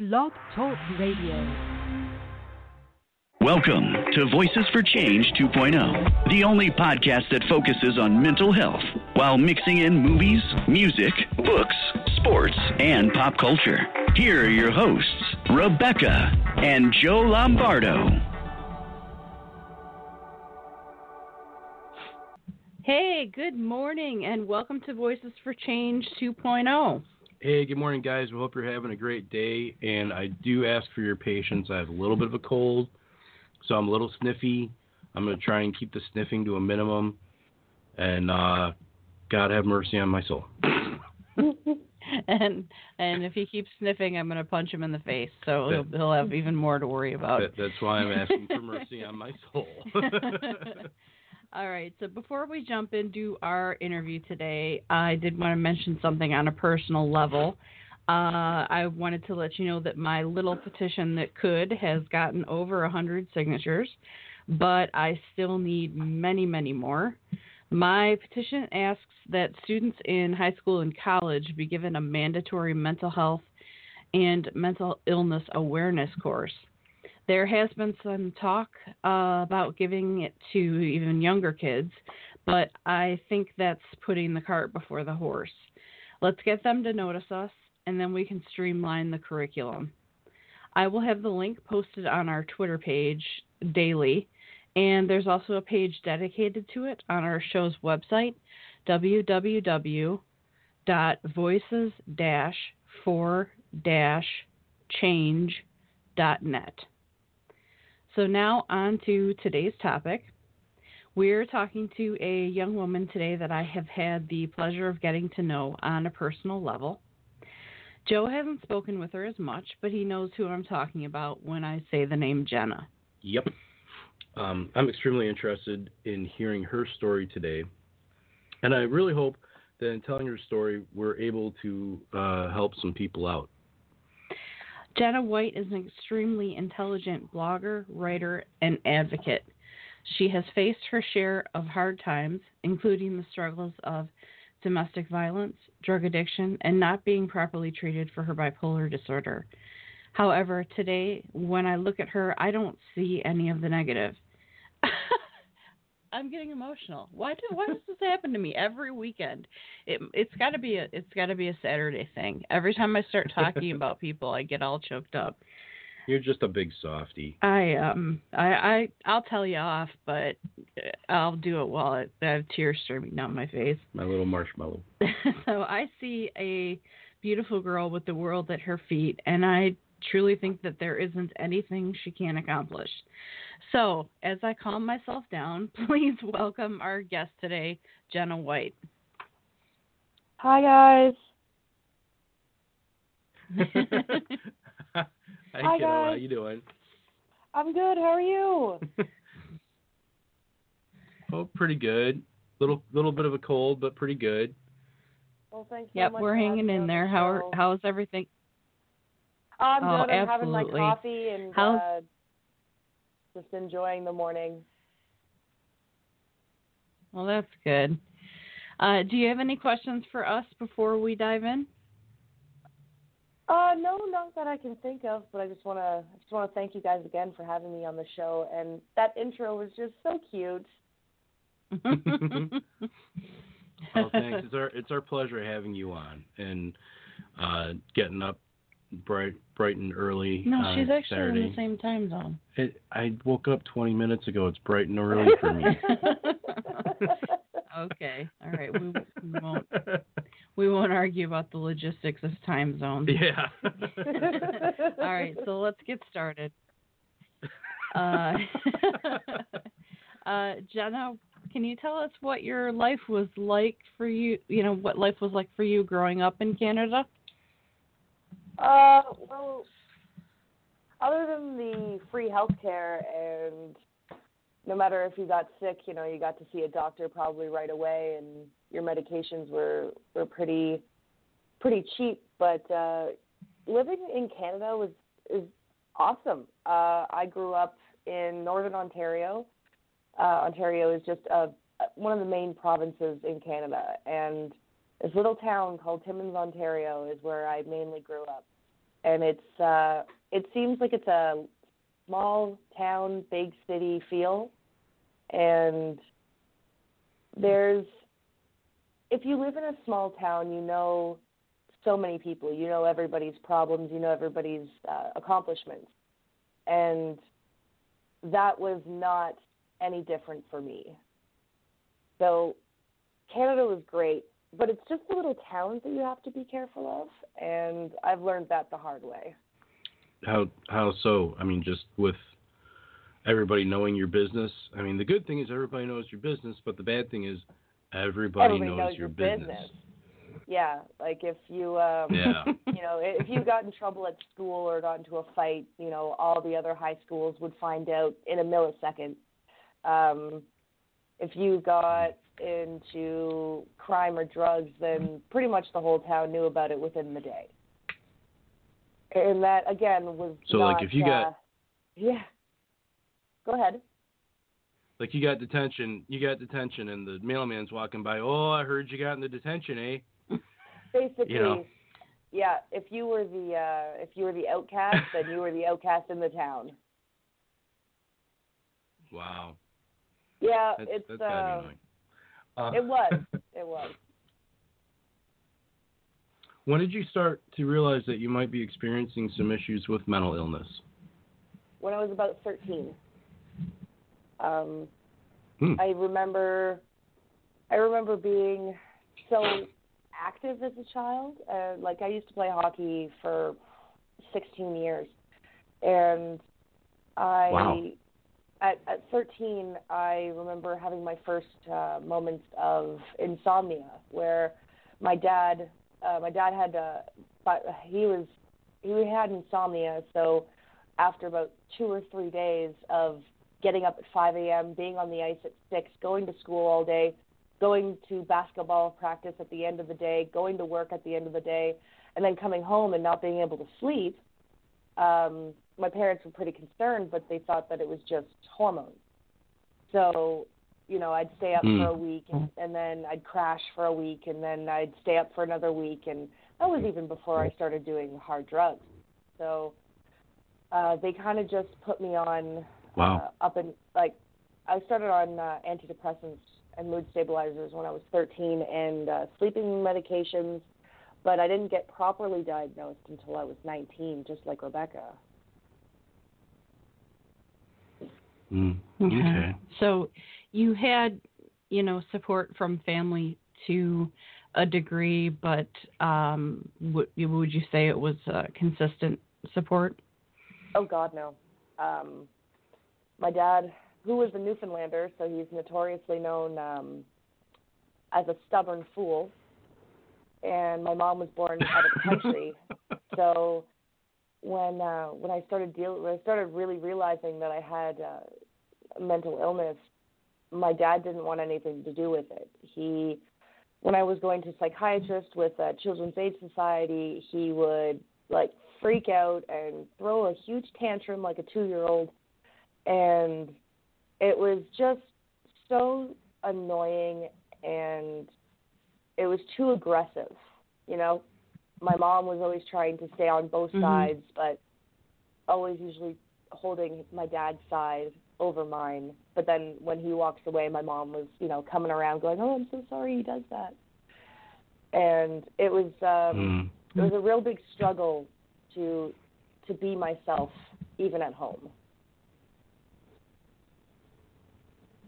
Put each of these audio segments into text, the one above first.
Blog Talk Radio. Welcome to Voices for Change 2.0, the only podcast that focuses on mental health while mixing in movies, music, books, sports, and pop culture. Here are your hosts, Rebecca and Joe Lombardo. Hey, good morning, and welcome to Voices for Change 2.0. Hey, good morning, guys. We hope you're having a great day, and I do ask for your patience. I have a little bit of a cold, so I'm a little sniffy. I'm going to try and keep the sniffing to a minimum, and God have mercy on my soul. and if he keeps sniffing, I'm going to punch him in the face, so he'll have even more to worry about. That's why I'm asking for mercy on my soul. All right, so before we jump into our interview today, I did want to mention something on a personal level. I wanted to let you know that my little petition that could has gotten over 100 signatures, but I still need many, many more. My petition asks that students in high school and college be given a mandatory mental health and mental illness awareness course. There has been some talk about giving it to even younger kids, but I think that's putting the cart before the horse. Let's get them to notice us, and then we can streamline the curriculum. I will have the link posted on our Twitter page daily, and there's also a page dedicated to it on our show's website, www.voices-for-change.net. So now on to today's topic. We're talking to a young woman today that I have had the pleasure of getting to know on a personal level. Joe hasn't spoken with her as much, but he knows who I'm talking about when I say the name Jenna. Yep. I'm extremely interested in hearing her story today, and I really hope that in telling her story, we're able to help some people out. Jenna White is an extremely intelligent blogger, writer, and advocate. She has faced her share of hard times, including the struggles of domestic violence, drug addiction, and not being properly treated for her bipolar disorder. However, today, when I look at her, I don't see any of the negative. I'm getting emotional. Why does this happen to me every weekend? It's got to be a Saturday thing. Every time I start talking about people, I get all choked up. You're just a big softie. I'll tell you off, but I'll do it while I have tears streaming down my face. My little marshmallow. So I see a beautiful girl with the world at her feet, and I truly think that there isn't anything she can't accomplish. So, as I calm myself down, please welcome our guest today, Jenna White. Hi, guys. Hi, kiddo. How you doing? I'm good. How are you? Oh, pretty good. Little bit of a cold, but pretty good. Well, thanks so yep, much we're hanging in there. How's everything? I'm good. I'm absolutely. having my coffee and just enjoying the morning. Well, that's good. Do you have any questions for us before we dive in? No, not that I can think of, but I just want to thank you guys again for having me on the show. And that intro was just so cute. Well, thanks. It's our pleasure having you on and getting up bright and early. No, she's actually Saturday. in the same time zone. I woke up 20 minutes ago. It's bright and early for me. Okay, all right. We won't argue about the logistics of time zones. Yeah. All right, so let's get started. Jenna, can you tell us what your life was like for you? You know, what life was like for you growing up in Canada? Well, other than the free healthcare and no matter if you got sick, you got to see a doctor probably right away, and your medications were pretty cheap. But living in Canada is awesome. I grew up in Northern Ontario. Ontario is just one of the main provinces in Canada, and this little town called Timmins, Ontario, is where I mainly grew up. and it seems like it's a small town, big city feel, and if you live in a small town, you know so many people, you know everybody's problems, you know everybody's accomplishments, and that was not any different for me. So Canada was great, but it's just the little towns that you have to be careful of, and I've learned that the hard way. How so? I mean, just with everybody knowing your business. I mean, the good thing is everybody knows your business, but the bad thing is everybody knows your business. Yeah, like if you, you know, if you got in trouble at school or got into a fight, you know, all the other high schools would find out in a millisecond. If you got into crime or drugs, then pretty much the whole town knew about it within the day. And that, again, was so not, like if you got... Yeah. Go ahead. Like you got detention, and the mailman's walking by, oh, I heard you got in the detention, eh? Basically, you know? Yeah, if you were the outcast, then you were the outcast in the town. Wow. Yeah, that's gotta be annoying. It was. When did you start to realize that you might be experiencing some issues with mental illness? When I was about 13. I remember being so active as a child. Like I used to play hockey for 16 years, and at 13, I remember having my first moments of insomnia, where my dad had insomnia. So after about 2 or 3 days of getting up at 5 a.m., being on the ice at 6, going to school all day, going to basketball practice at the end of the day, going to work at the end of the day, and then coming home and not being able to sleep, my parents were pretty concerned, but they thought that it was just hormones. So, you know, I'd stay up for a week, and then I'd crash for a week, and then I'd stay up for another week, and that was even before I started doing hard drugs. So they kind of just put me on I started on antidepressants and mood stabilizers when I was 13 and sleeping medications, but I didn't get properly diagnosed until I was 19, just like Rebecca. Okay. So you had, you know, support from family to a degree, but would you say it was consistent support? Oh, God, no. My dad, who was a Newfoundlander, so he's notoriously known as a stubborn fool, and my mom was born out of the country. So when I started really realizing that I had mental illness, my dad didn't want anything to do with it. When I was going to psychiatrist with Children's Aid Society, he would like freak out and throw a huge tantrum like a 2-year-old, and it was just so annoying, and it was too aggressive. You know, my mom was always trying to stay on both sides, but always usually holding my dad's side over mine. But then when he walks away, my mom was, you know, coming around going, "Oh, I'm so sorry he does that." And it was a real big struggle to be myself, even at home.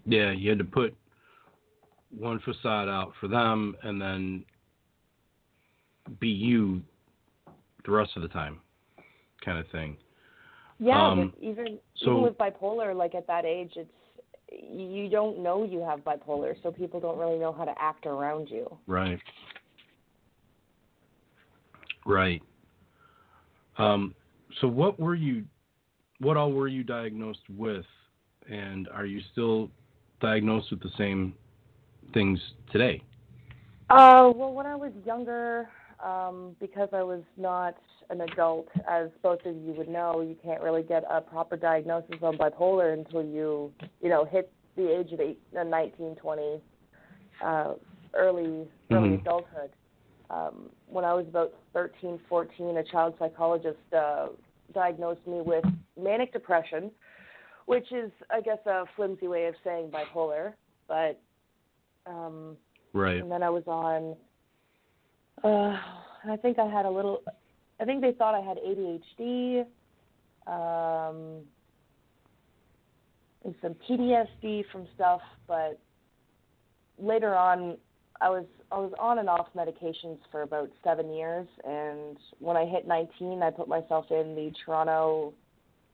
Yeah, you had to put one facade out for them and then be you the rest of the time, kind of thing. Yeah, but even with bipolar, like at that age, you don't know you have bipolar, so people don't really know how to act around you. Right. So what all were you diagnosed with, and are you still diagnosed with the same things today? Well, when I was younger, because I was not an adult, as both of you would know, you can't really get a proper diagnosis on bipolar until you hit the age of 19, 20, early adulthood. when I was about 13, 14, a child psychologist diagnosed me with manic depression, which is, I guess, a flimsy way of saying bipolar. But right. And then I was on, I think I had I think they thought I had ADHD, and some PTSD from stuff, but later on, I was on and off medications for about 7 years, and when I hit 19, I put myself in the Toronto,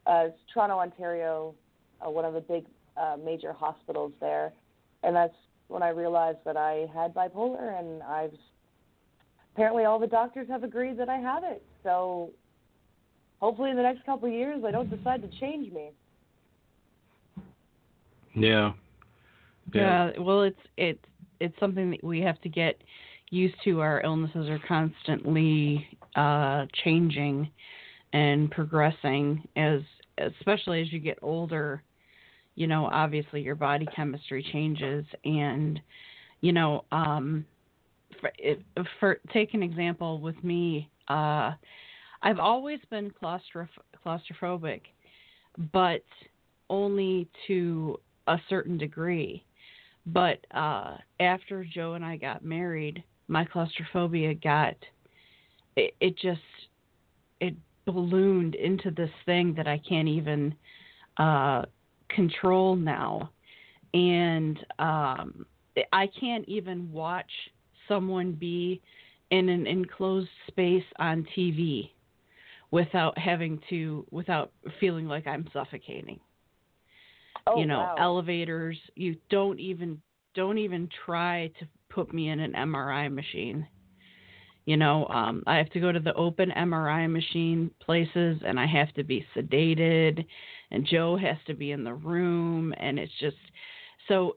Ontario, one of the big major hospitals there, and that's when I realized that I had bipolar, and apparently all the doctors have agreed that I have it. So hopefully in the next couple of years, I don't decide to change me. Yeah. Yeah. Well, it's something that we have to get used to. Our illnesses are constantly changing and progressing, especially as you get older. You know, obviously your body chemistry changes, and you know, for take an example with me, I've always been claustrophobic, but only to a certain degree. But after Joe and I got married, my claustrophobia it ballooned into this thing that I can't even control now. And I can't even watch someone be in an enclosed space on TV without feeling like I'm suffocating. Oh, you know, wow. Elevators, you don't even try to put me in an MRI machine. You know, I have to go to the open MRI machine places, and I have to be sedated, and Joe has to be in the room, and it's just so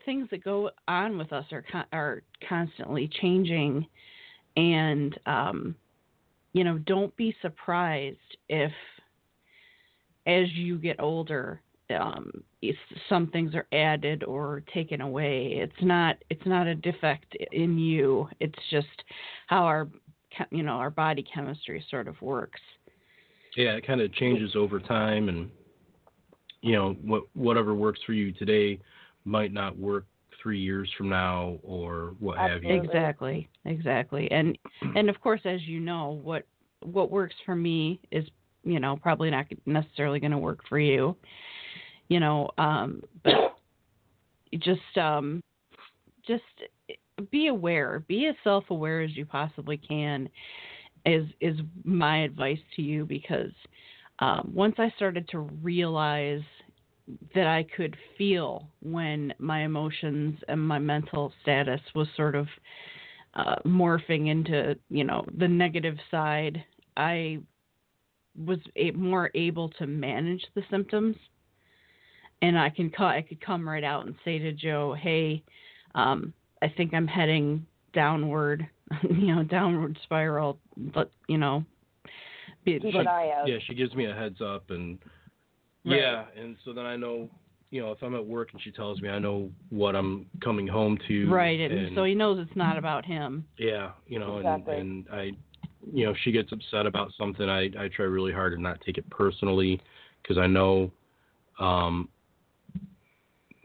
things that go on with us are constantly changing, and you know, don't be surprised if as you get older, some things are added or taken away. It's not a defect in you. It's just how our body chemistry sort of works. Yeah, it kind of changes over time, and you know, whatever works for you today might not work 3 years from now, or what have you. Exactly. And of course, as you know, what works for me is, you know, probably not necessarily going to work for you. You know, but just be aware, be as self-aware as you possibly can is my advice to you, because once I started to realize that I could feel when my emotions and my mental status was sort of morphing into, you know, the negative side, I was more able to manage the symptoms. And I could come right out and say to Joe, hey, I think I'm heading downward, downward spiral. But, you know. Keep an eye out. Yeah, she gives me a heads up. And, right. Yeah, and so then I know, you know, if I'm at work and she tells me, I know what I'm coming home to. Right, and so he knows it's not about him. Yeah, you know, exactly. and I, you know, if she gets upset about something, I try really hard to not take it personally, because I know,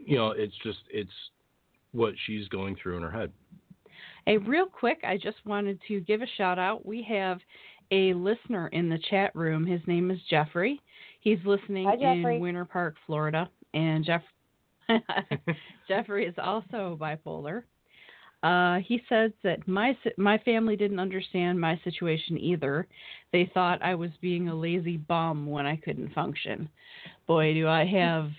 you know, it's what she's going through in her head. Hey, real quick, I just wanted to give a shout out. We have a listener in the chat room. His name is Jeffrey. He's listening in Winter Park, Florida. And Jeffrey is also bipolar. He says that my family didn't understand my situation either. They thought I was being a lazy bum when I couldn't function. Boy, do I have...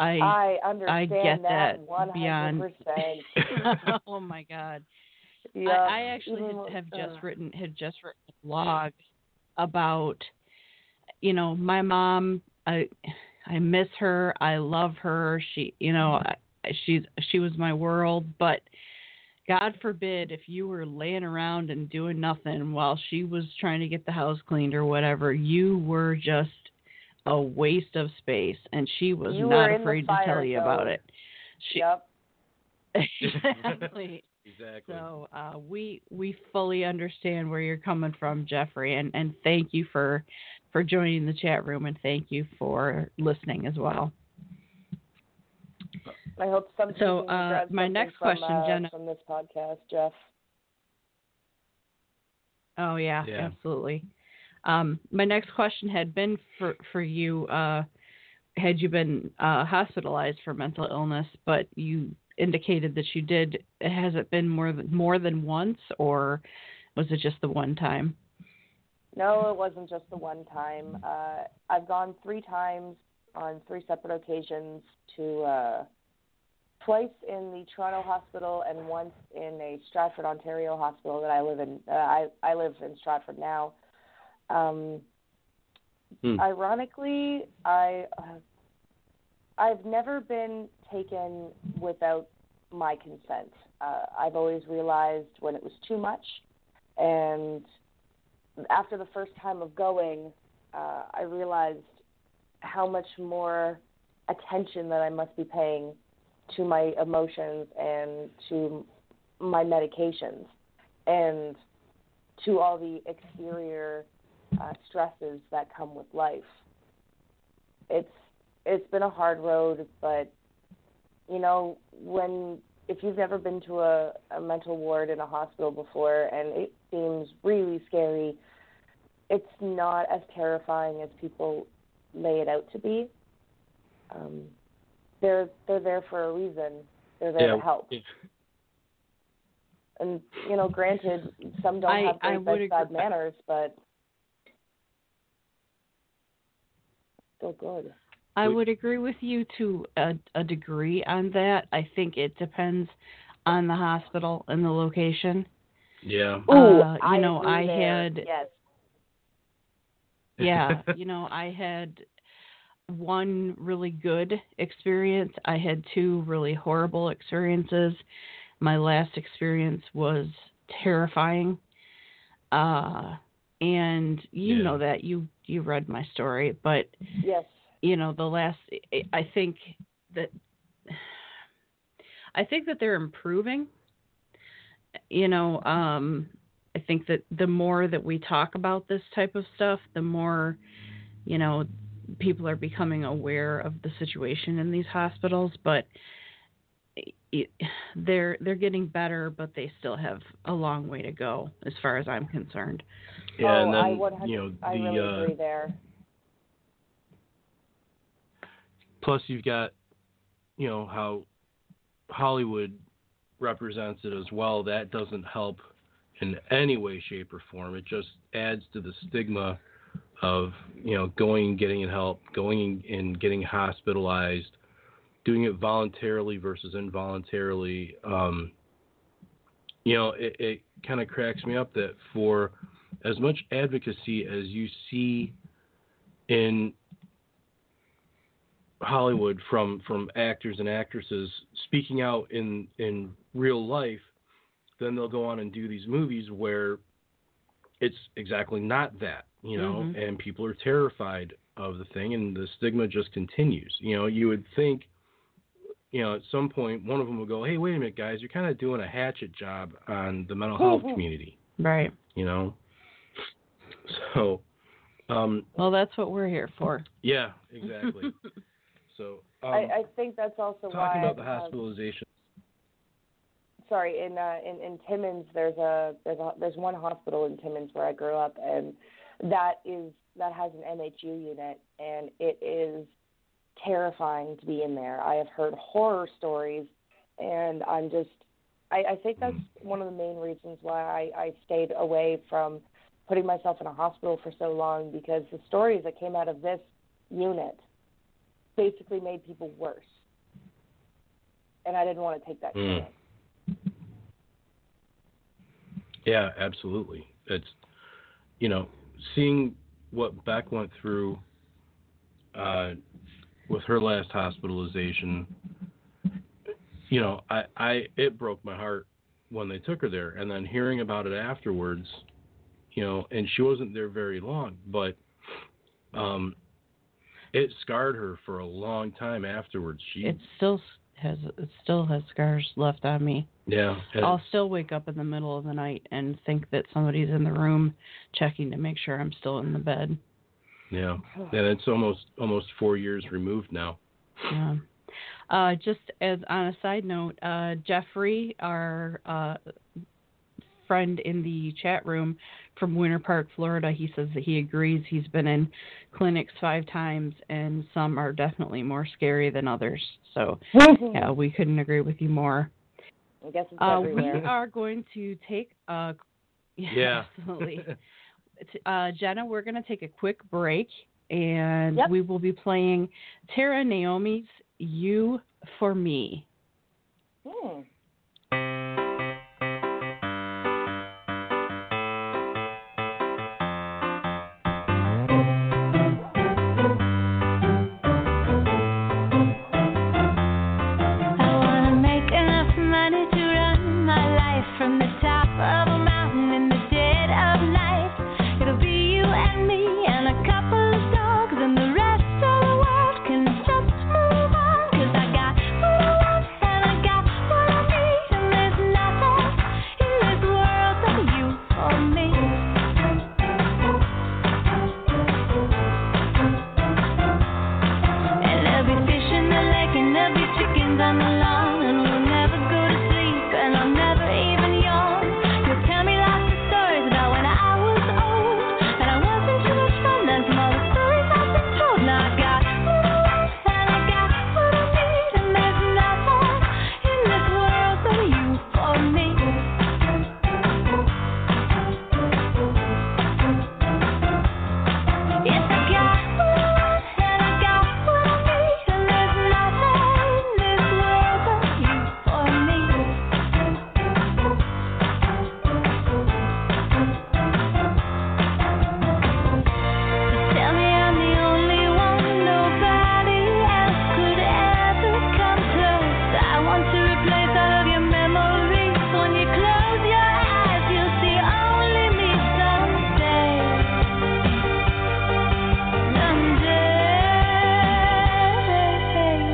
I understand. I get that 100%. beyond. Oh my God! Yeah, I actually had just written a blog about, you know, my mom. I miss her. I love her. She, you know, she was my world. But God forbid if you were laying around and doing nothing while she was trying to get the house cleaned or whatever, you were just a waste of space, and she was not afraid to tell you about it. Yep. Exactly. Exactly. So we fully understand where you're coming from, Jeffrey, and thank you for joining the chat room, and thank you for listening as well. I hope some So, grab my something next from, question, Jenna. from this podcast, Jeff. Oh yeah. Absolutely. My next question had been for you. Had you been hospitalized for mental illness, but you indicated that you did. Has it been more than once, or was it just the one time? No, it wasn't just the one time. I've gone 3 times on 3 separate occasions to twice in the Toronto hospital and once in a Stratford, Ontario hospital that I live in. I live in Stratford now. Ironically, I've never been taken without my consent. I've always realized when it was too much, and after the first time of going, I realized how much more attention that I must be paying to my emotions and to my medications and to all the exterior stresses that come with life. It's been a hard road, but if you've never been to a mental ward in a hospital before and it seems really scary, it's not as terrifying as people lay it out to be. They're there for a reason. They're there to help. And granted, some don't have great bedside manners, but still good. I would agree with you to a degree on that. I think it depends on the hospital and the location. Yeah. I had. Yes. Yeah, I had one really good experience. I had 2 really horrible experiences. My last experience was terrifying. And you know that you read my story, but yes. I think that they're improving. I think that the more that we talk about this type of stuff, the more, people are becoming aware of the situation in these hospitals, but they're getting better, but they still have a long way to go as far as I'm concerned. Yeah, and then, I really agree there. Plus, you've got, how Hollywood represents it as well. That doesn't help in any way, shape, or form. It just adds to the stigma of, going and getting help, going and getting hospitalized, doing it voluntarily versus involuntarily. It kind of cracks me up that for as much advocacy as you see in Hollywood from actors and actresses speaking out in real life, then they'll go on and do these movies where it's exactly not that, and people are terrified of the thing, and the stigma just continues. You would think, at some point one of them will go, hey, wait a minute, guys, you're kind of doing a hatchet job on the mental health community. Right. So. Well, that's what we're here for. Yeah, exactly. So I think that's also talking why. Talking about the hospitalization. Sorry, in Timmins, there's one hospital in Timmins where I grew up, and that has an MHU unit, and it is terrifying to be in there. I have heard horror stories, and I think that's one of the main reasons why I stayed away from putting myself in a hospital for so long, because the stories that came out of this unit basically made people worse, and I didn't want to take that chance. Yeah, absolutely. It's, seeing what Beck went through with her last hospitalization, it broke my heart when they took her there, and then hearing about it afterwards, and she wasn't there very long, but it scarred her for a long time afterwards. It still still has scars left on me. Yeah. I'll still wake up in the middle of the night and think that somebody's in the room checking to make sure I'm still in the bed. Yeah. Yeah, that's almost 4 years removed now. Yeah. Just as on a side note, Jeffrey, our friend in the chat room from Winter Park, Florida, he says that he agrees. He's been in clinics 5 times, and some are definitely more scary than others. So, yeah, we couldn't agree with you more. I guess it's everywhere. We are going to take yeah. Absolutely. Jenna, we're going to take a quick break, and we will be playing Tara Naomi's You for Me. From the top of a mountain in the dead of night, it'll be you and me and a couple of dogs, and the rest of the world can just move on. 'Cause I got what I want and I got what I need, and there's nothing in this world but you or me. And there'll be fish in the lake and there'll be chickens on the lawn, and we'll never go to sleep, and I'll never even yawn. You'll tell me lots of stories about when I was old, and I wasn't too much fun then from all the stories I've been told. Now I got what I want and I got what I need, and there's nothing in this world but you for me. Yes, I got what I want and I got what I need, and there's nothing in this world but you for me. Tell me I'm the only one, nobody else could ever come close. I want to replace all of your memories. When you close your eyes, you'll see only me someday. Someday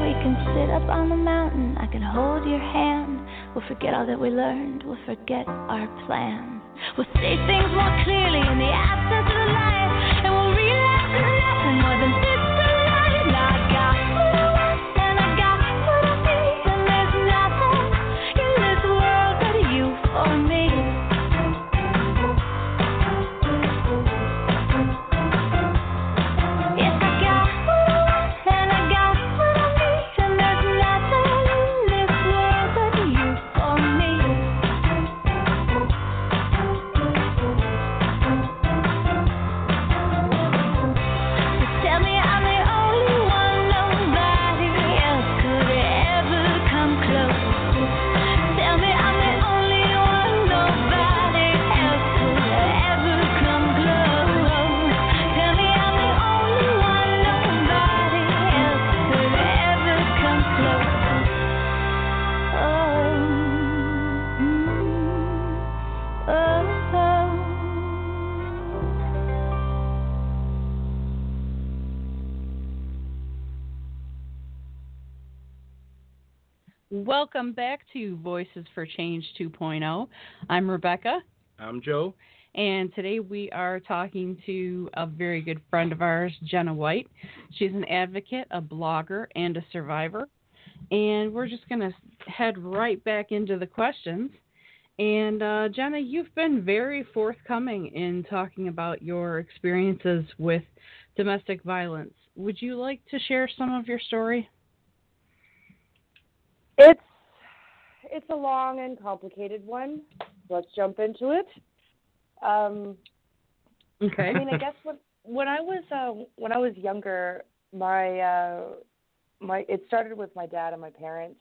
we can sit up on the mountain, I can hold your hand. We'll forget all that we learned, we'll forget our plans. We'll see things more clearly in the absence of the light, and we'll realize there's nothing more than this tonight. Now I got what I want and I got what I need, and there's nothing in this world but you for me. Yes, I got what I want and I got what I need, and there's nothing in this world but you for me. Tell me I'm the only one, nobody else could ever come close. Tell me I'm the only one, nobody else could ever come close. Tell me I'm the only one, nobody else could ever come close. Welcome back to Voices for Change 2.0. I'm Rebecca, I'm Joe. and today we are talking to a very good friend of ours, Jenna White. She's an advocate, a blogger, and a survivor. And we're just going to head right back into the questions. And Jenna, you've been very forthcoming in talking about your experiences with domestic violence. Would you like to share some of your story? It's a long and complicated one. Let's jump into it. Okay. I mean, I guess when I was younger, it started with my dad and my parents.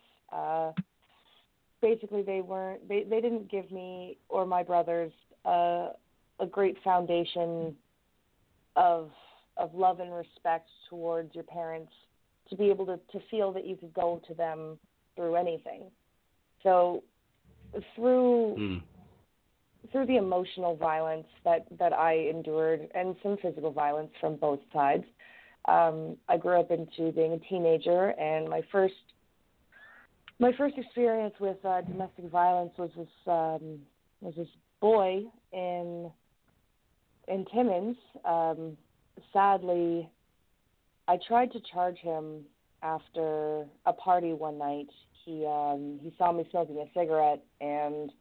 Basically, they didn't give me or my brothers a great foundation of love and respect towards your parents to be able to feel that you could go to them through anything. So through the emotional violence that I endured and some physical violence from both sides, I grew up into being a teenager, and my first My first experience with domestic violence was this boy in Timmins. Sadly, I tried to charge him after a party one night. He saw me smoking a cigarette, and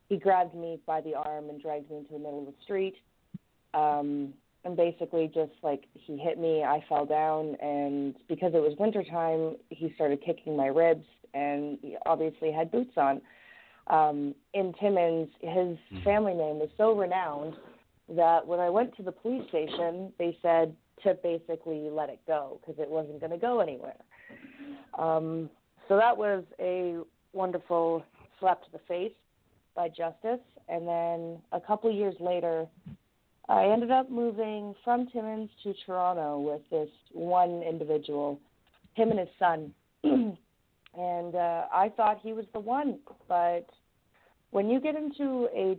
he grabbed me by the arm and dragged me into the middle of the street. And basically just like he hit me, I fell down, and because it was wintertime, he started kicking my ribs, and he obviously had boots on. In Timmins, his family name was so renowned that when I went to the police station, they said to basically let it go because it wasn't going to go anywhere. So that was a wonderful slap to the face by justice. And then a couple years later, I ended up moving from Timmins to Toronto with this one individual, him and his son. And I thought he was the one. But when you get into a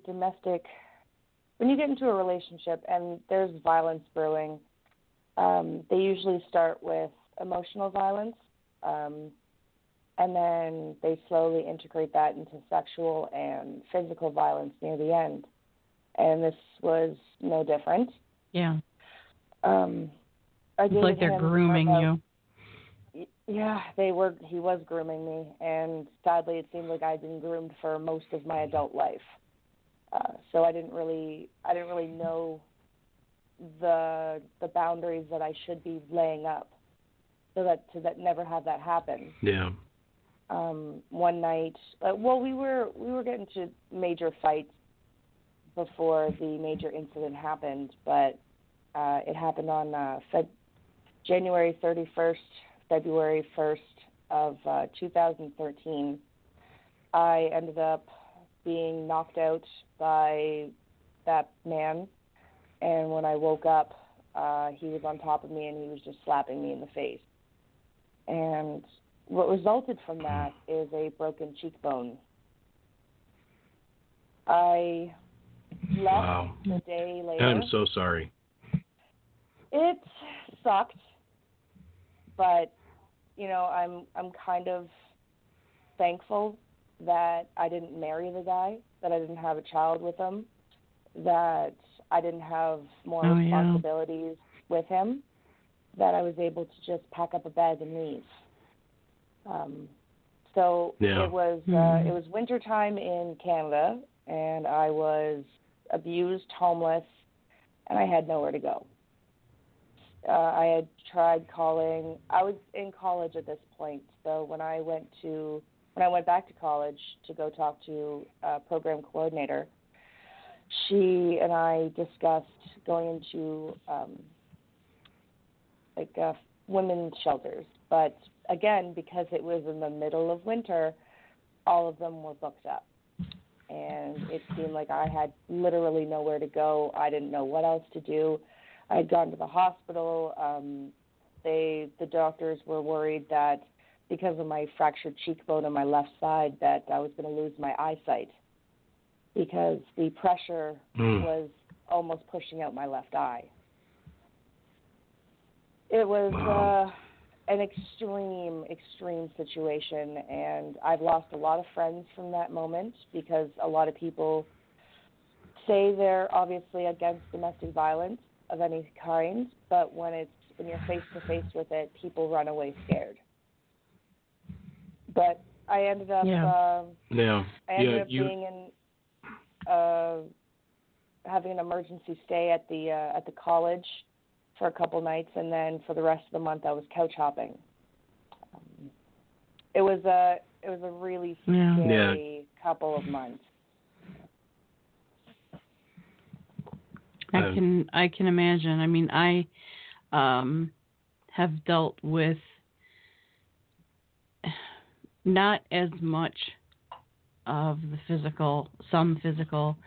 relationship and there's violence brewing, they usually start with emotional violence. And then they slowly integrate that into sexual and physical violence near the end. And this was no different. Yeah. It's like they're grooming you. Yeah, they were. He was grooming me, and sadly, it seemed like I'd been groomed for most of my adult life. So I didn't really know the boundaries that I should be laying up, so that never have that happen. Yeah. One night, we were getting to major fights before the major incident happened, but it happened on January 31st, February 1st of 2013. I ended up being knocked out by that man, and when I woke up, he was on top of me and he was just slapping me in the face. And what resulted from that is a broken cheekbone. I left the day later. I'm so sorry. It sucked, but I'm kind of thankful that I didn't marry the guy, that I didn't have a child with him, that I didn't have more responsibilities with him, that I was able to just pack up a bag and leave. It was wintertime in Canada, and I was abused, homeless, and I had nowhere to go. I had tried calling. I was in college at this point, so when I went back to college to go talk to a program coordinator, she and I discussed going into women's shelters. But again, because it was in the middle of winter, all of them were booked up. And it seemed like I had literally nowhere to go. I didn't know what else to do. I had gone to the hospital. The doctors were worried that because of my fractured cheekbone on my left side that I was going to lose my eyesight because the pressure was almost pushing out my left eye. It was an extreme situation, and I've lost a lot of friends from that moment because a lot of people say they're obviously against domestic violence of any kind, but when you're face to face with it, people run away scared. But I ended up being in having an emergency stay at the college for a couple nights, and then for the rest of the month I was couch hopping. It was a really scary couple of months. I can imagine. I mean, I have dealt with not as much of the some physical,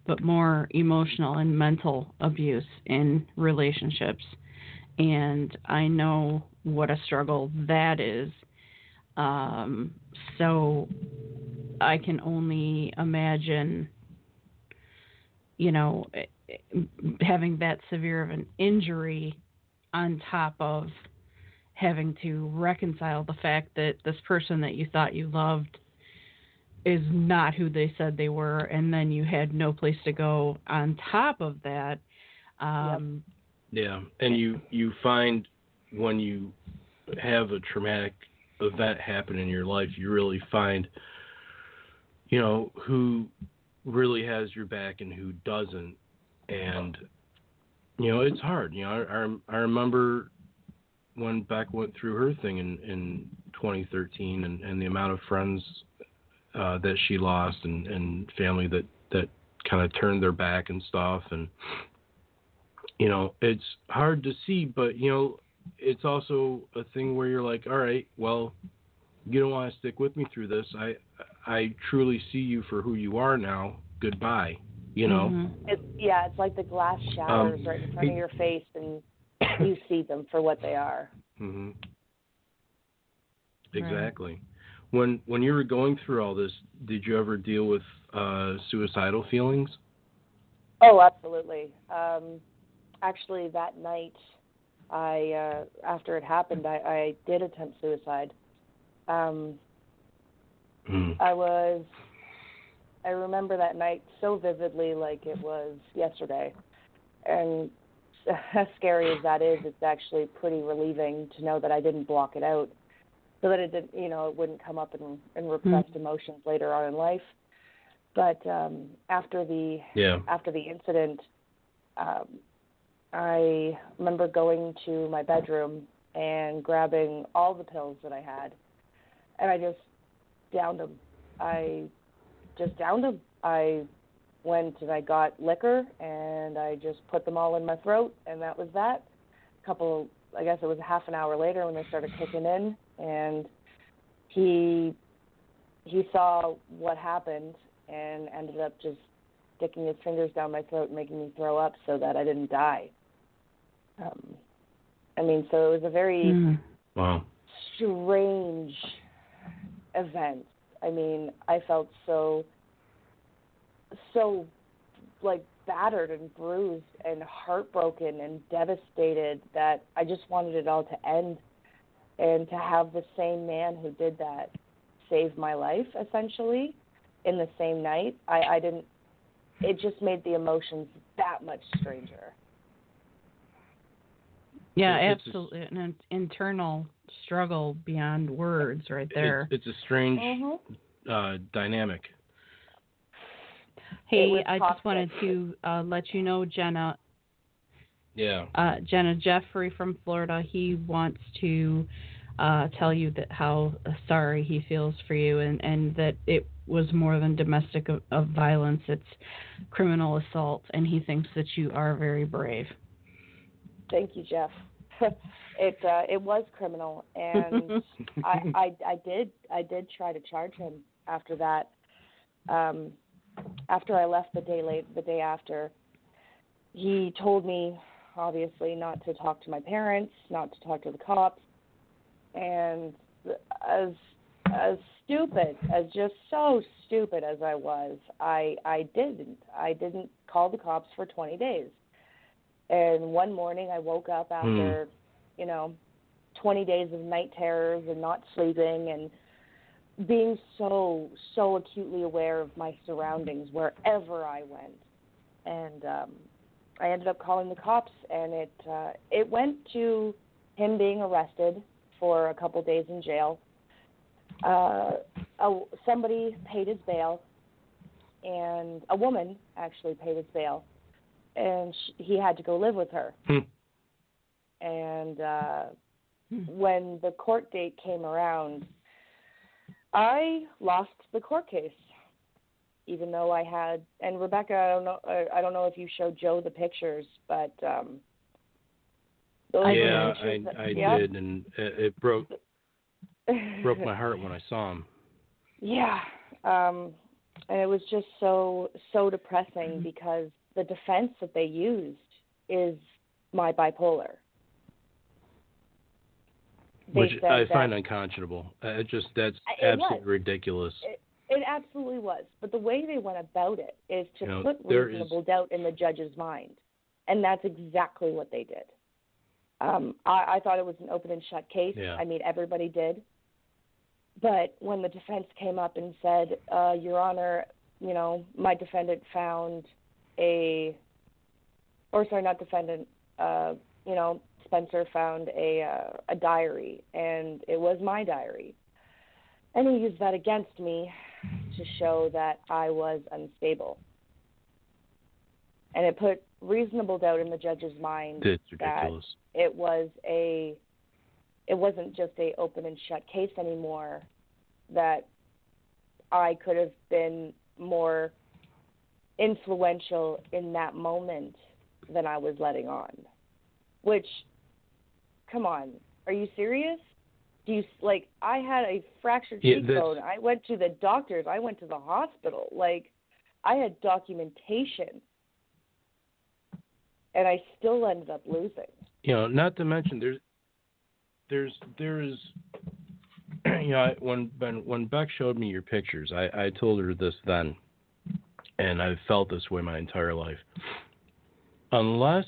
but more emotional and mental abuse in relationships. And I know what a struggle that is. So I can only imagine, having that severe of an injury on top of having to reconcile the fact that this person that you thought you loved is not who they said they were, and then you had no place to go on top of that. Yeah, and you find when you have a traumatic event happen in your life, you really find, who really has your back and who doesn't. And, it's hard. I remember when Beck went through her thing in 2013 and the amount of friends that she lost and family that kind of turned their back and stuff. And, it's hard to see, but, it's also a thing where you're like, all right, well, you don't want to stick with me through this. I truly see you for who you are now. Goodbye. It's like the glass shatters right in front of your face, and you see them for what they are. Mm-hmm. Exactly. When you were going through all this, did you ever deal with suicidal feelings? Oh, absolutely. Actually, that night, after it happened, I did attempt suicide. I remember that night so vividly, like it was yesterday. And as scary as that is, it's actually pretty relieving to know that I didn't block it out, so that it didn't, it wouldn't come up in repressed emotions later on in life. But after the incident, I remember going to my bedroom and grabbing all the pills that I had, and I just downed them. I went and I got liquor, and I just put them all in my throat, and that was that. I guess it was half an hour later when they started kicking in, and he saw what happened and ended up just sticking his fingers down my throat and making me throw up so that I didn't die. So it was a very strange event. I felt so like battered and bruised and heartbroken and devastated that I just wanted it all to end, and to have the same man who did that save my life essentially in the same night. It just made the emotions that much stranger. Yeah, absolutely. An internal struggle beyond words right there. It's a strange dynamic. Hey, I just wanted to let you know, Jenna. Yeah. Jenna, Jeffrey from Florida, he wants to tell you that how sorry he feels for you, and that it was more than domestic of violence. It's criminal assault, and he thinks that you are very brave. Thank you, Jeff. It was criminal, and I did try to charge him after that. After I left the day after, he told me obviously not to talk to my parents, not to talk to the cops, and as stupid, as just so stupid as I was, I didn't call the cops for 20 days. And one morning I woke up after, 20 days of night terrors and not sleeping and being so acutely aware of my surroundings wherever I went. And I ended up calling the cops, and it went to him being arrested for a couple days in jail. Somebody paid his bail, and a woman actually paid his bail, and he had to go live with her. And when the court date came around, I lost the court case, even though I had. And Rebecca, I don't know if you showed Joe the pictures, but those I did, and it broke my heart when I saw him. Yeah, and it was just so depressing because the defense that they used is my bipolar. Which I find unconscionable. That's absolutely ridiculous. It absolutely was. But the way they went about it is to put reasonable doubt in the judge's mind. And that's exactly what they did. I thought it was an open and shut case. Yeah. I mean, everybody did. But when the defense came up and said, Your Honor, my defendant found Spencer found a diary, and it was my diary. And he used that against me to show that I was unstable. And it put reasonable doubt in the judge's mind It's ridiculous. that it wasn't just a open and shut case anymore, that I could have been more influential in that moment than I was letting on. Which, come on, are you serious? I had a fractured cheekbone. I went to the doctors. I went to the hospital. I had documentation. And I still ended up losing. Not to mention there is when Beck showed me your pictures, I told her this then, and I've felt this way my entire life. Unless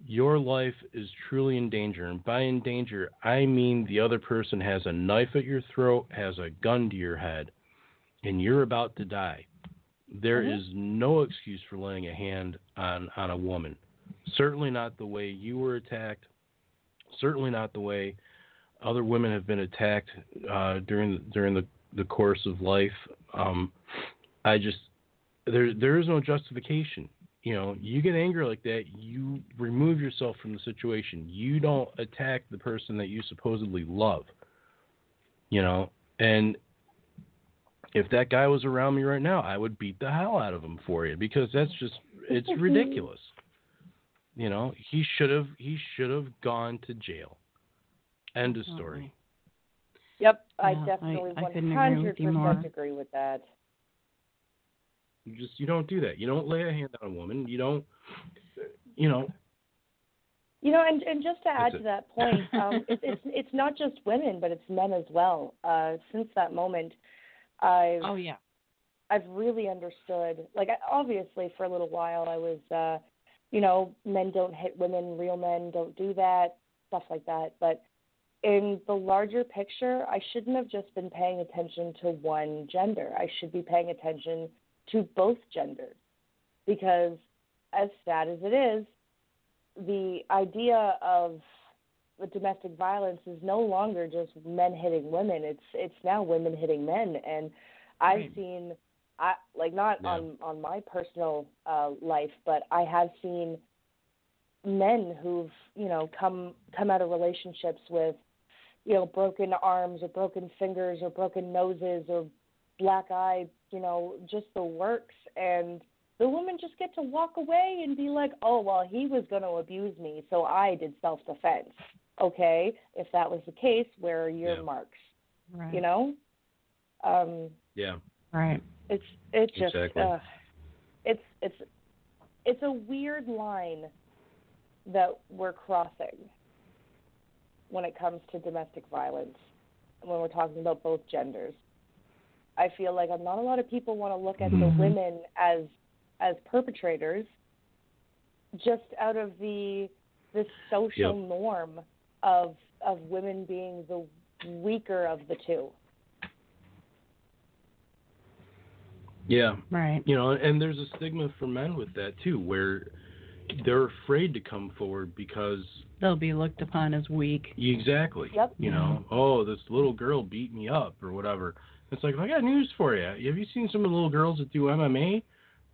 your life is truly in danger, and by in danger, I mean the other person has a knife at your throat, has a gun to your head, and you're about to die, there is no excuse for laying a hand on a woman. Certainly not the way you were attacked. Certainly not the way other women have been attacked during the course of life. There is no justification. You get angry like that, you remove yourself from the situation. You don't attack the person that you supposedly love. And if that guy was around me right now, I would beat the hell out of him for you, because it's ridiculous. He should have gone to jail. End of story. Yep, I definitely 100% agree with that. You don't do that. You don't lay a hand on a woman. You don't, and just to add to that point, it's not just women, but it's men as well. Since that moment, I've really understood. Obviously, for a little while, I was, men don't hit women, real men don't do that, stuff like that. But in the larger picture, I shouldn't have just been paying attention to one gender. I should be paying attention to both genders, because as sad as it is, the idea of the domestic violence is no longer just men hitting women. It's now women hitting men, and I've seen, on my personal life, but I have seen men who've come out of relationships with broken arms or broken fingers or broken noses or black eye, just the works, and the women just get to walk away and be like, oh, well, he was going to abuse me, so I did self-defense. Okay, if that was the case, where are your marks? Right. Yeah. Right. It's just exactly. It's a weird line that we're crossing when it comes to domestic violence, when we're talking about both genders. I feel like not a lot of people want to look at the women as perpetrators, just out of the social norm of women being the weaker of the two. Yeah. Right. And there's a stigma for men with that too, where they're afraid to come forward because they'll be looked upon as weak. Exactly. Yep. Oh, this little girl beat me up or whatever. It's like, I got news for you. Have you seen some of the little girls that do MMA?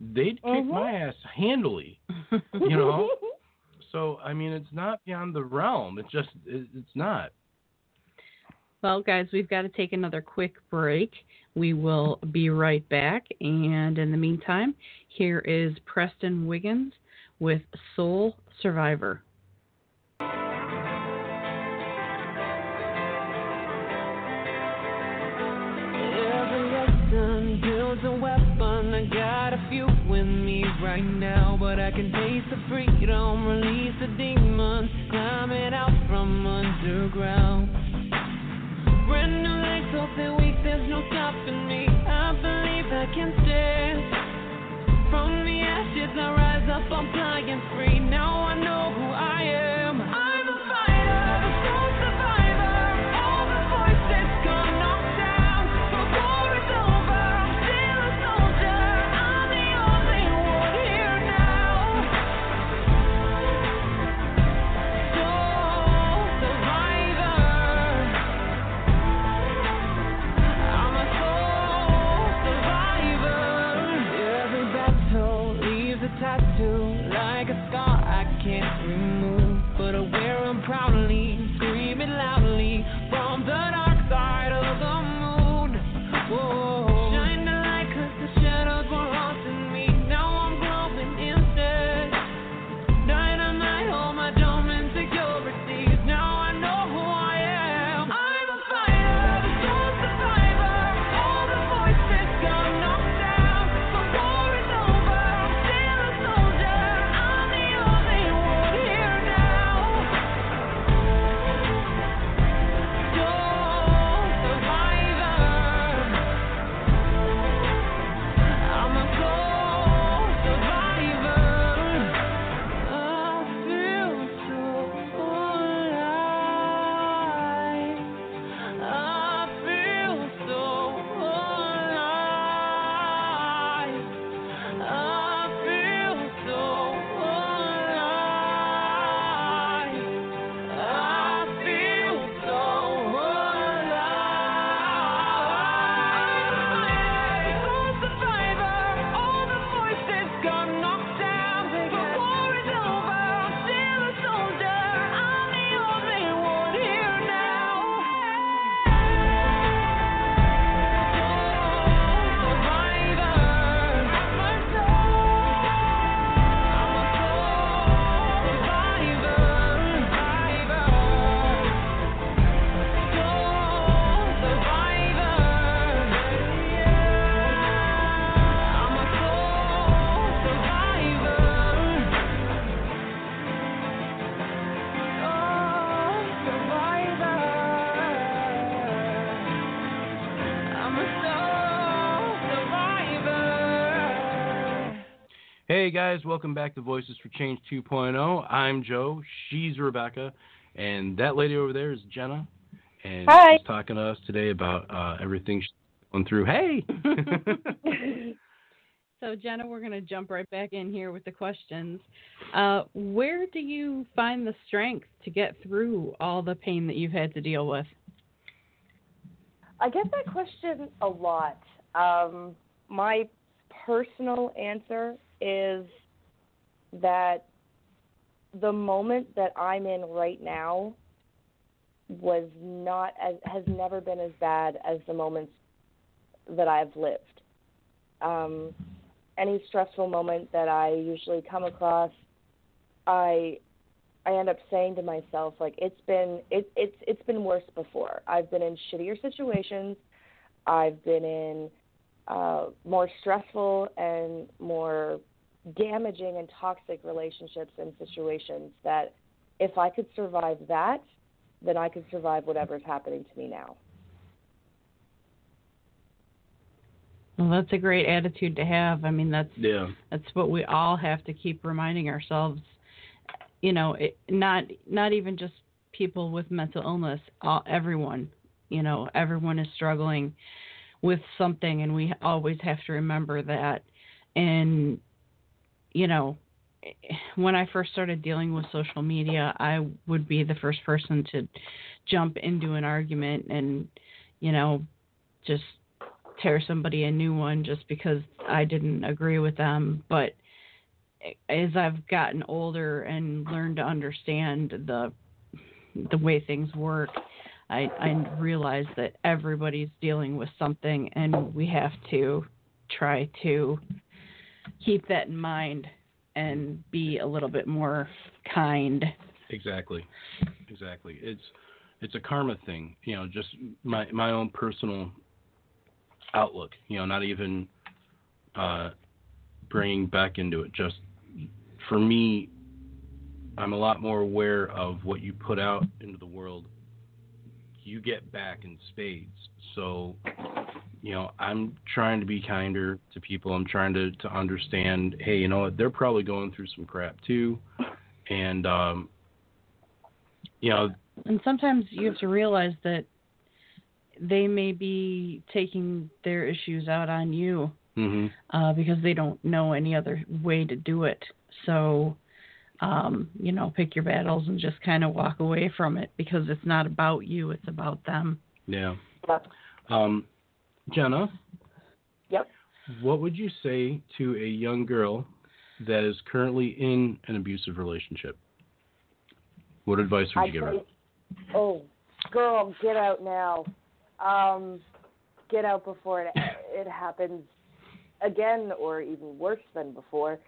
They'd kick my ass handily. So, I mean, it's not beyond the realm. It's not. Well, guys, we've got to take another quick break. We will be right back. And in the meantime, here is Preston Wiggins with Soul Survivor. A weapon, I got a few with me right now, but I can taste the freedom, release the demons, climbing out from underground. Brand new legs, open weak, there's no stopping me. I believe I can stand. From the ashes I rise up, I'm flying free. Now I know who I am. Hey guys, welcome back to Voices for Change 2.0. I'm Joe, she's Rebecca, and that lady over there is Jenna. And Hi. she's talking to us today about everything she's going through. Hey! So, Jenna, we're going to jump right back in here with the questions. Where do you find the strength to get through all the pain that you've had to deal with? I get that question a lot. My personal answer is that the moment that I'm in right now has never been as bad as the moments that I've lived. Any stressful moment that I usually come across, I end up saying to myself, like, it's been worse before. I've been in shittier situations. I've been in more stressful and more damaging and toxic relationships and situations that if I could survive that, then I could survive whatever's happening to me now. Well, that's a great attitude to have. I mean, that's what we all have to keep reminding ourselves. You know, not even just people with mental illness. Everyone, everyone is struggling with something, and we always have to remember that. And when I first started dealing with social media, I would be the first person to jump into an argument and, just tear somebody a new one just because I didn't agree with them. But as I've gotten older and learned to understand the way things work, I realize that everybody's dealing with something, and we have to try to keep that in mind and be a little bit more kind. Exactly. It's a karma thing, just my own personal outlook, not even bringing back into it. Just for me, I'm a lot more aware of what you put out into the world, you get back in spades. So, I'm trying to be kinder to people. I'm trying to understand, hey, you know what, they're probably going through some crap too. And, And sometimes you have to realize that they may be taking their issues out on you because they don't know any other way to do it. So, pick your battles and just kind of walk away from it because it's not about you, it's about them. Yeah. Jenna? Yep. What would you say to a young girl that is currently in an abusive relationship? What advice would you give her? Oh, girl, get out now. Get out before it happens again or even worse than before.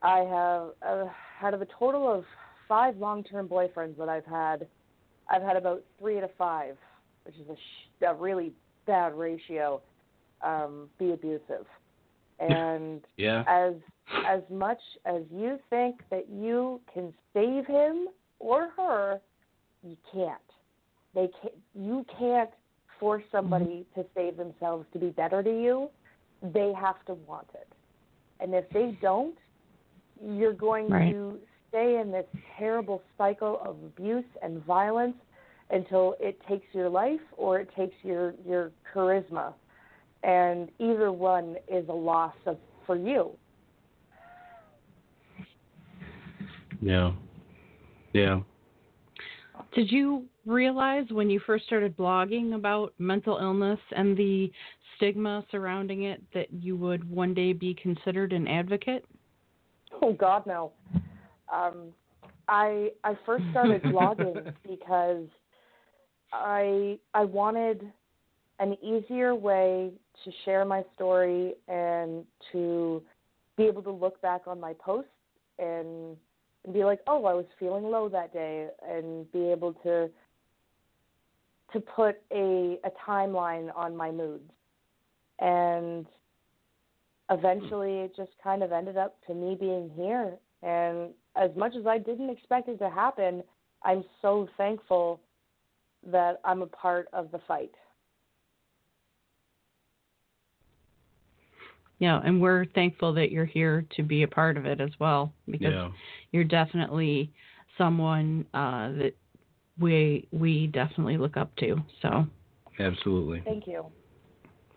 I have, out of a total of 5 long-term boyfriends that I've had about 3 out of 5, which is a really bad ratio, be abusive. And as much as you think that you can save him or her, you can't. You can't force somebody to save themselves to be better to you. They have to want it. And if they don't, you're going to stay in this terrible cycle of abuse and violence until it takes your life or it takes your charisma. And either one is a loss for you. Yeah. Did you realize when you first started blogging about mental illness and the stigma surrounding it that you would one day be considered an advocate? Oh, God, no. I first started blogging because I wanted an easier way to share my story and to be able to look back on my posts and be like, oh, I was feeling low that day, and be able to put a timeline on my moods. And eventually it just kind of ended up to me being here. And as much as I didn't expect it to happen, I'm so thankful that I'm a part of the fight. Yeah, and we're thankful that you're here to be a part of it as well, because you're definitely someone that we definitely look up to. So absolutely. Thank you.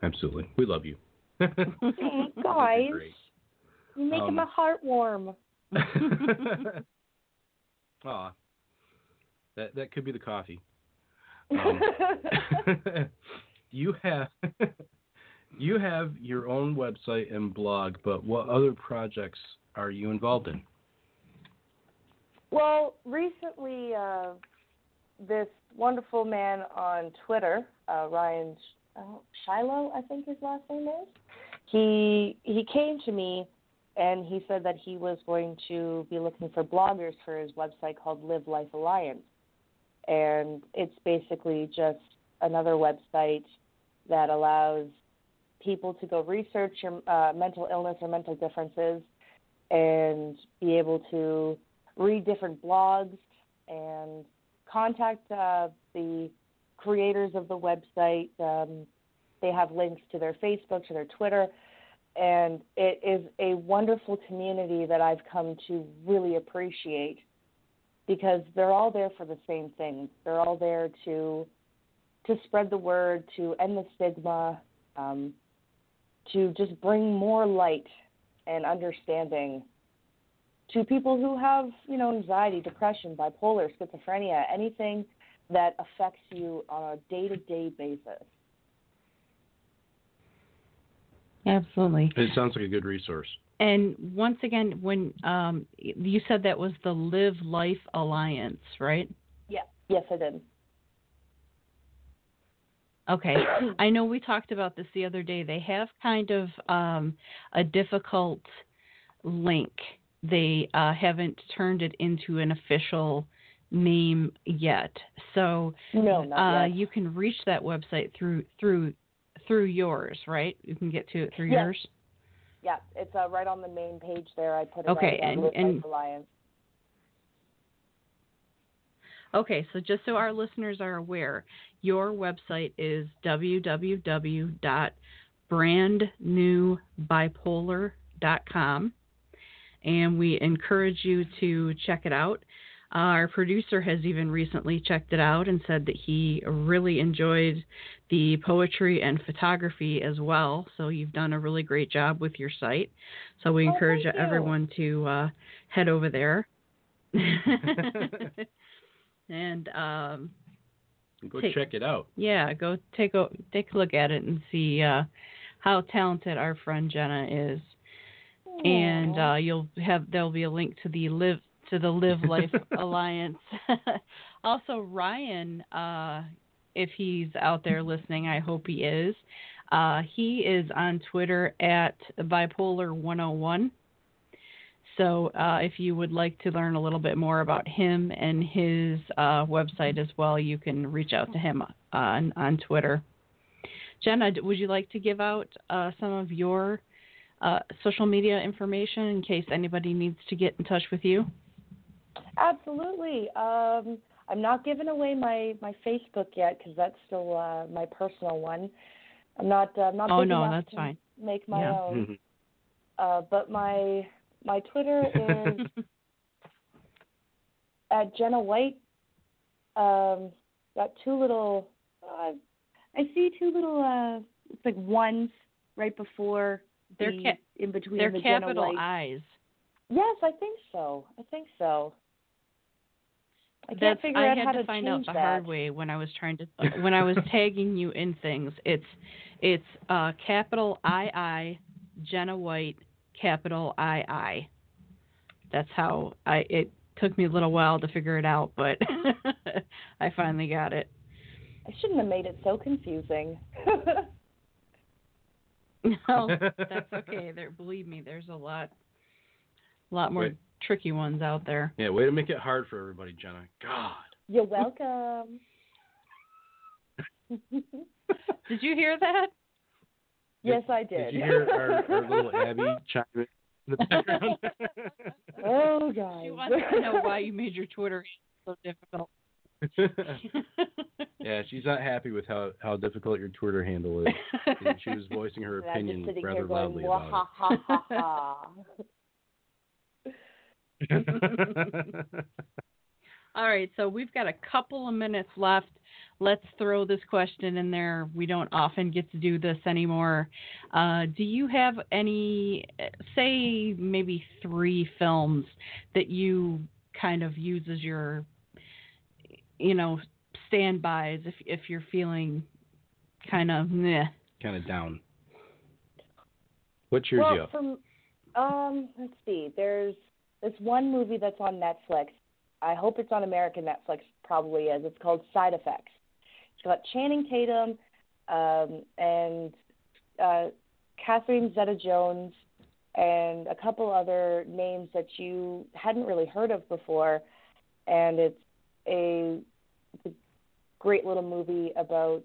Absolutely, we love you. Guys, you're making my heart warm. Aw, that could be the coffee. You have your own website and blog, but what other projects are you involved in? Well, recently, this wonderful man on Twitter, Ryan Shiloh, I think his last name is, he came to me and he said that he was going to be looking for bloggers for his website called Live Life Alliance. And it's basically just another website that allows people to go research your mental illness or mental differences and be able to read different blogs and contact the creators of the website. They have links to their Facebook, to their Twitter, and it is a wonderful community that I've come to really appreciate because they're all there for the same thing. They're all there to spread the word, to end the stigma, to just bring more light and understanding to people who have, anxiety, depression, bipolar, schizophrenia, anything that affects you on a day-to-day basis. Absolutely. It sounds like a good resource. And once again, when you said that was the Live Life Alliance, right? Yeah. Yes, I did. Okay. I know we talked about this the other day. They have kind of a difficult link. They haven't turned it into an official name yet. So no, not yet. You can reach that website through yours, right? You can get to it through yours? Yeah, it's right on the main page there. I put it okay, on Live Life Alliance. Okay, so just so our listeners are aware, your website is www.brandnewbipolar.com, and we encourage you to check it out. Our producer has even recently checked it out and said that he really enjoyed the poetry and photography as well, so you've done a really great job with your site. So we encourage everyone to head over there. And go check it out. Yeah, go take a look at it and see how talented our friend Jenna is. Aww. And there'll be a link to the Live Life Alliance. Also, Ryan, if he's out there listening, I hope he is. He is on Twitter at Bipolar101. So if you would like to learn a little bit more about him and his website as well, you can reach out to him on Twitter. Jenna, would you like to give out some of your social media information in case anybody needs to get in touch with you? Absolutely. I'm not giving away my Facebook yet because that's still my personal one. I'm not big enough to fine. Make my own. But my Twitter is at Jenna White. Got two little. I see two little. It's like ones right before. They're in between. They're the capital Jenna White. Eyes. Yes, I think so. I can't figure out how to find change out the that. hard way when I was trying to when I was tagging you in things. It's capital II, Jenna White, capital II. That's how it took me a little while to figure it out, but I finally got it. I shouldn't have made it so confusing. No, that's okay. Believe me, there's a lot more tricky ones out there. Yeah, way to make it hard for everybody, Jenna. God. You're welcome. Did you hear that? Yes, I did. Did you hear our little Abby chime in the background? Oh, guys. She wants to know why you made your Twitter so difficult. Yeah, she's not happy with how difficult your Twitter handle is. And she was voicing her And I'm opinion just sitting rather here going, loudly ha about ha ha ha. it. All right, so we've got a couple of minutes left. Let's throw this question in there. We don't often get to do this anymore. Do you have any, say, maybe 3 films that you kind of use as your, standbys if you're feeling kind of meh? Kind of down. What cheers you up? Let's see. There's this one movie that's on Netflix. I hope it's on American Netflix. Probably is. It's called Side Effects. It's got Channing Tatum and Catherine Zeta-Jones and a couple other names that you hadn't really heard of before. And it's a great little movie about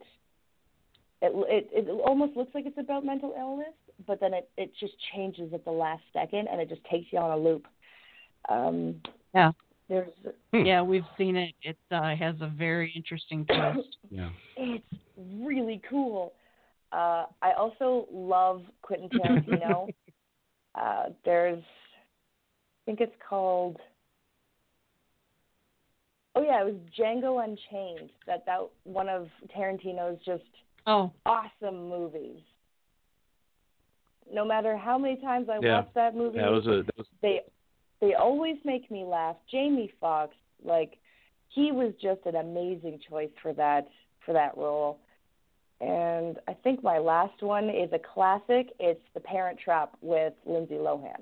it almost looks like it's about mental illness, but then it just changes at the last second and it just takes you on a loop. Yeah. Yeah, we've seen it. It has a very interesting twist. Yeah. It's really cool. I also love Quentin Tarantino. There's, I think it's called, it was Django Unchained. That one of Tarantino's just awesome movies. No matter how many times I watch that movie, they always make me laugh. Jamie Foxx, he was just an amazing choice for that role. And I think my last one is a classic. It's The Parent Trap with Lindsay Lohan.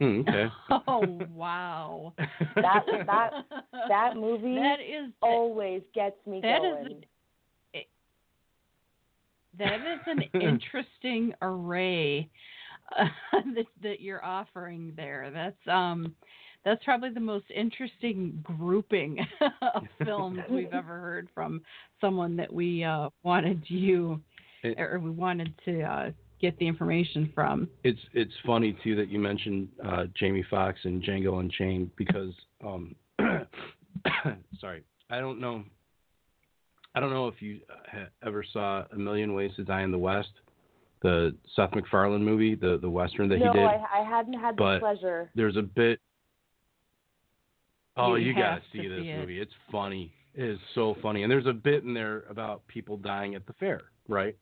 Okay. Oh, wow. That movie always gets me going. That is an interesting array that you're offering there. That's probably the most interesting grouping of films we've ever heard from someone that we wanted to get the information from. It's funny too that you mentioned Jamie Foxx and Django Unchained because sorry, I don't know if you ever saw A Million Ways to Die in the West, the Seth MacFarlane movie, the Western that he did. No, I hadn't had the pleasure. There's a bit. Oh, you gotta see this movie. It's funny. It is so funny. And there's a bit in there about people dying at the fair, right?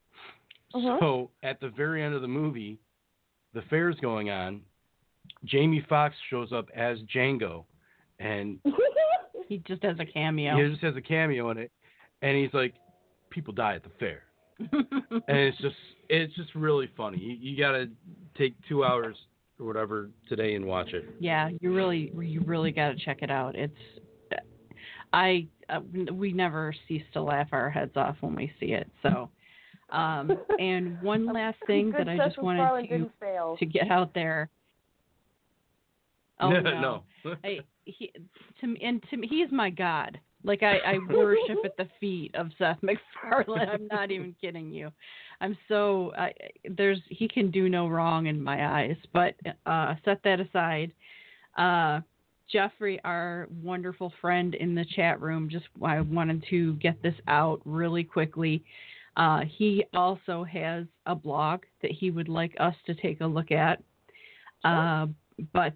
Uh-huh. So at the very end of the movie, the fair's going on. Jamie Foxx shows up as Django, and he just has a cameo. He just has a cameo in it, and he's like, "People die at the fair," and it's just really funny. You gotta take 2 hours or whatever today and watch it. Yeah, you really got to check it out. We never cease to laugh our heads off when we see it. So, and one last thing that I just wanted to get out there. Oh no! He's my god. Like I worship at the feet of Seth MacFarlane. I'm not even kidding you. I'm so he can do no wrong in my eyes. But set that aside. Jeffrey, our wonderful friend in the chat room, I wanted to get this out really quickly. He also has a blog that he would like us to take a look at. But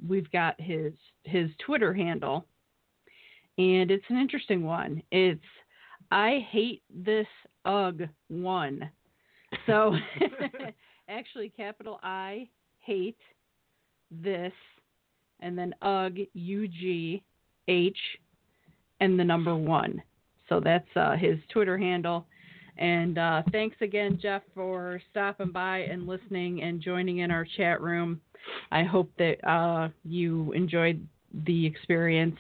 we've got his Twitter handle. And it's an interesting one. It's I hate this UGG1. So actually capital I hate this and then UGG UGH and the number 1. So that's his Twitter handle. And thanks again, Jeff, for stopping by and listening and joining in our chat room. I hope that you enjoyed the experience.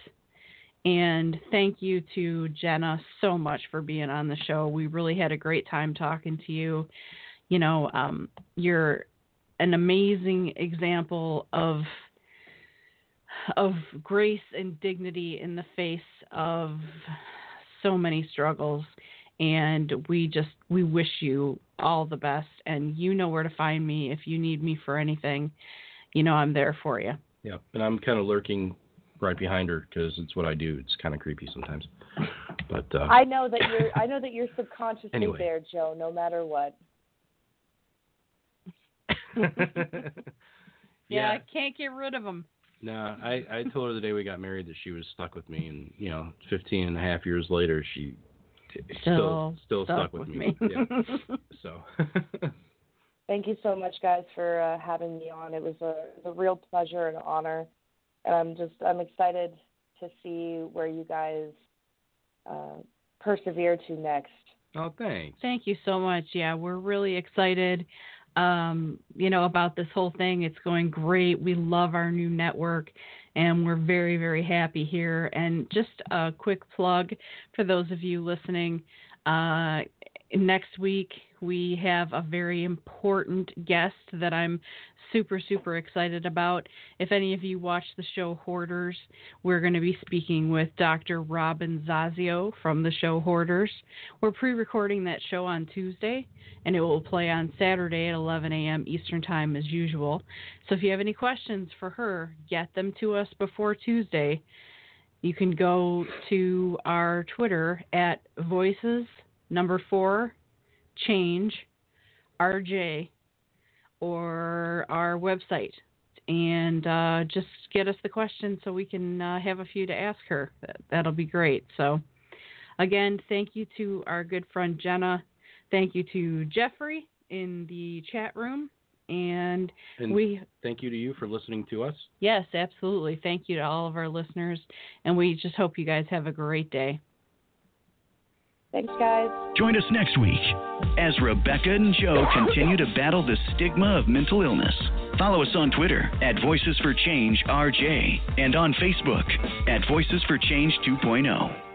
And thank you to Jenna so much for being on the show. We really had a great time talking to you. You know, you're an amazing example of grace and dignity in the face of so many struggles. And we wish you all the best. And you know where to find me if you need me for anything. You know I'm there for you. Yeah, and I'm kind of lurking right behind her because it's what I do. It's kind of creepy sometimes. But I know that you're subconsciously anyway. there, Joe, no matter what. Yeah, I can't get rid of them. No, I told her the day we got married that she was stuck with me, and 15 and a half years later, she still stuck with me. Yeah. So. Thank you so much, guys, for having me on. It was a real pleasure and honor, and I'm excited to see where you guys persevere to next. Oh, thanks. Thank you so much. Yeah, we're really excited. About this whole thing. It's going great. We love our new network, and we're very, very happy here. And just a quick plug for those of you listening. Next week, we have a very important guest that I'm super, super excited about. If any of you watch the show Hoarders, we're going to be speaking with Dr. Robin Zazio from the show Hoarders. We're pre-recording that show on Tuesday, and it will play on Saturday at 11 a.m. Eastern Time as usual. So if you have any questions for her, get them to us before Tuesday. You can go to our Twitter at voices4change.rj or our website, and just get us the question so we can have a few to ask her. That'll be great. So, again, thank you to our good friend Jenna. Thank you to Jeffrey in the chat room. And thank you to you for listening to us. Yes, absolutely. Thank you to all of our listeners, and we just hope you guys have a great day. Thanks, guys. Join us next week as Rebecca and Joe continue to battle the stigma of mental illness. Follow us on Twitter at Voices for Change RJ and on Facebook at Voices for Change 2.0.